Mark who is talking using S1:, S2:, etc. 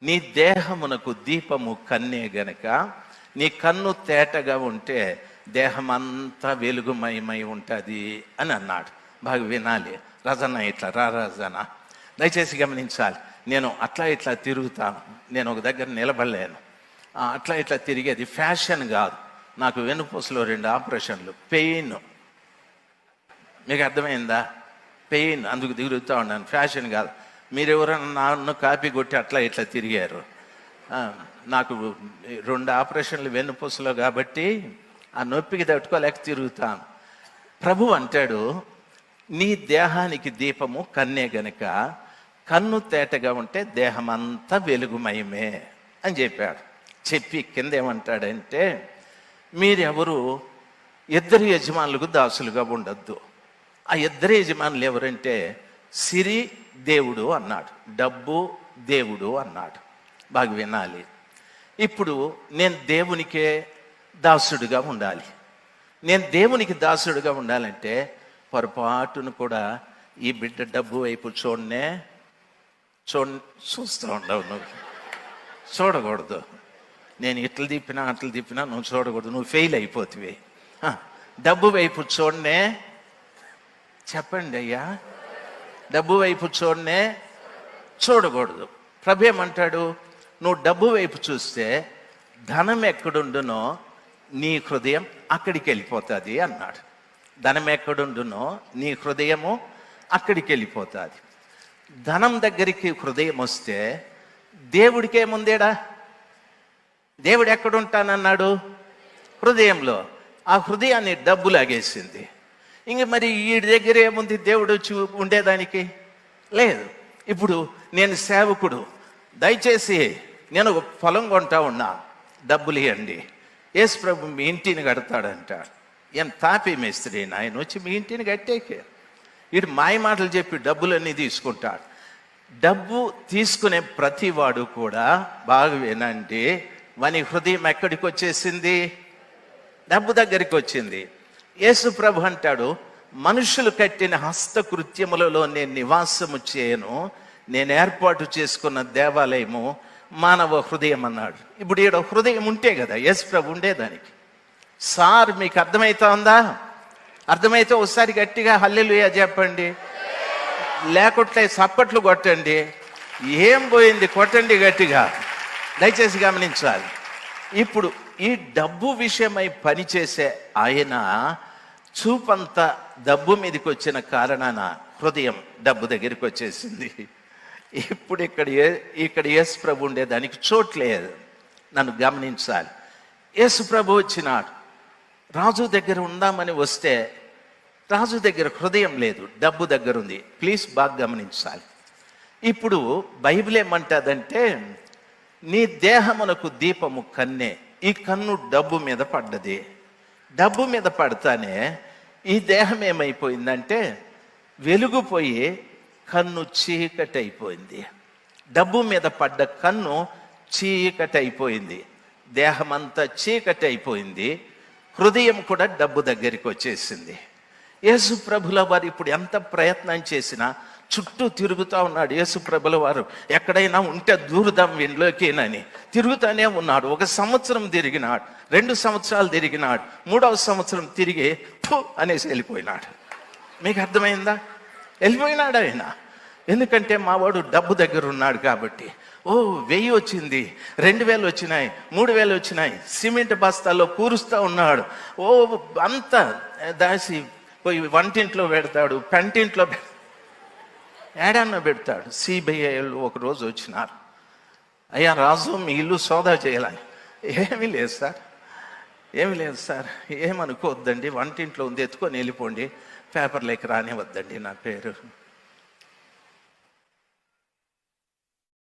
S1: నీ దేహమునకు దీపము కన్నే గనక నీ కన్ను తేటగా ఉంటే దేహమంతా వెలుగుమయమై ఉంటుంది అని అన్నాడు. బాగా వినాలి. రజన ఇట్లా రజన దయచేసి గమనించాలి. నేను అట్లా ఇట్లా తిరుగుతాను, నేను ఒక దగ్గర నిలబడలేను. అట్లా ఇట్లా తిరిగేది ఫ్యాషన్ కాదు. నాకు వెన్నుపూసలో 2 ఆపరేషన్లు, పెయిన్. మీకు అర్థమైందా? పెయిన్, అందుకు తిరుగుతూ ఉన్నాను, ఫ్యాషన్ కాదు. మీరు ఎవరైనా నన్ను కాపీ కొట్టి అట్లా ఇట్లా తిరిగారు. నాకు 2 ఆపరేషన్లు వెన్నుపూసలో కాబట్టి ఆ నొప్పికి తట్టుకోలేక తిరుగుతాను. ప్రభు అంటాడు, నీ దేహానికి దీపము కన్నే గనక కన్ను తేటగా ఉంటే దేహం అంతా వెలుగుమయమే అని చెప్పాడు. చెప్పి కింద ఏమంటాడంటే, మీరెవరు 2 యజమానులకు దాసులుగా ఉండొద్దు. ఆ 2 యజమానులు ఎవరంటే సిరి దేవుడు అన్నాడు, డబ్బు దేవుడు అన్నాడు. బాగా వినాలి. ఇప్పుడు నేను దేవునికే దాసుడుగా ఉండాలి. నేను దేవునికి దాసుడుగా ఉండాలంటే పొరపాటును కూడా ఈ బిడ్డ డబ్బు వైపు చూస్తూ ఉండవు. నువ్వు చూడకూడదు. నేను ఇట్లు తిప్పినా అట్లు తిప్పినా నువ్వు చూడకూడదు, నువ్వు ఫెయిల్ అయిపోతువి. డబ్బు వైపు చెప్పండి అయ్యా, డబ్బు వైపు చూడకూడదు. ప్రభు ఏమంటాడు, నువ్వు డబ్బు వైపు చూస్తే ధనం ఎక్కడుండునో నీ హృదయం అక్కడికి వెళ్ళిపోతుంది అన్నాడు. ధనం ఎక్కడుండునో నీ హృదయము అక్కడికి వెళ్ళిపోతుంది. ధనం దగ్గరికి హృదయం వస్తే దేవుడికి ఏముందేడా? దేవుడు ఎక్కడుంటానన్నాడు? హృదయంలో. ఆ హృదయాన్ని డబ్బు లాగేసింది. ఇంక మరి ఈ దగ్గర ఏముంది దేవుడు వచ్చి ఉండేదానికి? లేదు. ఇప్పుడు నేను సేవకుడు, దయచేసి నేను ఒక పొలం కొంటా ఉన్నా, డబ్బులు ఇవ్వండి. యేసు ప్రభు మీ ఇంటిని కడతాడంట. ఏం తాపి మేస్త్రి ఆయన వచ్చి మీ ఇంటిని కట్టేకే? వీడు మాయ మాటలు చెప్పి డబ్బులన్నీ తీసుకుంటాడు. డబ్బు తీసుకునే ప్రతివాడు కూడా బాగా వినండి, వాని హృదయం ఎక్కడికి వచ్చేసింది? డబ్బు దగ్గరికి వచ్చింది. యేసు ప్రభు అంటాడు, మనుషులు కట్టిన హస్తకృత్యములలో నేను నివాసము చేయను, నేను ఏర్పాటు చేసుకున్న దేవాలయము మానవ హృదయం అన్నాడు. ఇప్పుడు ఈడ హృదయం ఉంటే కదా యేసు ప్రభు ఉండేదానికి. సార్ మీకు అర్థమవుతా ఉందా? అర్థమైతే ఒకసారి గట్టిగా హల్లెలూయా చెప్పండి, లేకుంటే చప్పట్లు కొట్టండి. ఏం పోయింది? కొట్టండి గట్టిగా. దయచేసి గమనించాలి. ఇప్పుడు ఈ డబ్బు విషయమై పనిచేసే ఆయన చూపంతా డబ్బు మీదకి వచ్చిన కారణాన హృదయం డబ్బు దగ్గరికి వచ్చేసింది. ఇప్పుడు ఇక్కడ యేసు ప్రభు ఉండేదానికి చోట్లేదు. నన్ను గమనించాలి. యేసు ప్రభు వచ్చినాడు, రాజు దగ్గర ఉందామని వస్తే రాజు దగ్గర హృదయం లేదు, డబ్బు దగ్గర ఉంది. ప్లీజ్ బాగా గమనించాలి. ఇప్పుడు బైబిల్ ఏమంటుందంటే, నీ దేహమునకు దీపము కన్నే. ఈ కన్ను డబ్బు మీద పడ్డది. డబ్బు మీద పడతానే ఈ దేహం ఏమైపోయిందంటే వెలుగుపోయి కన్ను చీకటి అయిపోయింది. డబ్బు మీద పడ్డ కన్ను చీకటి అయిపోయింది, దేహం అంతా చీకటి అయిపోయింది, హృదయం కూడా డబ్బు దగ్గరికి వచ్చేసింది. యేసు ప్రభుల వారు ఇప్పుడు ఎంత ప్రయత్నం చేసినా చుట్టూ తిరుగుతూ ఉన్నాడు. యేసు ప్రభుల వారు ఎక్కడైనా ఉంటే దూరుదాం వీళ్ళలోకేనని తిరుగుతూనే ఉన్నాడు. 1 సంవత్సరం తిరిగినాడు, 2 సంవత్సరాలు తిరిగినాడు, 3వ సంవత్సరం తిరిగి అనేసి వెళ్ళిపోయినాడు. మీకు అర్థమైందా? వెళ్ళిపోయినాడు ఆయన. ఎందుకంటే మావాడు డబ్బు దగ్గర ఉన్నాడు కాబట్టి. 1000 వచ్చింది, 2000 వచ్చినాయి, 3000 వచ్చినాయి, సిమెంట్ బస్తాల్లో కూరుస్తూ ఉన్నాడు. అంతా దాసి పోయి వంటింట్లో పెడతాడు, పెంటింట్లో ఏడన్నా పెడతాడు. సిబిఐలు ఒకరోజు వచ్చినారు, అయ్యా రాజు మీ ఇల్లు సోదా చేయాలని. ఏమీ లేదు సార్, ఏమనుకోవద్దండి, వంటింట్లో ఉంది, ఎత్తుకొని వెళ్ళిపోండి, పేపర్లోకి రానివద్దండి నా పేరు.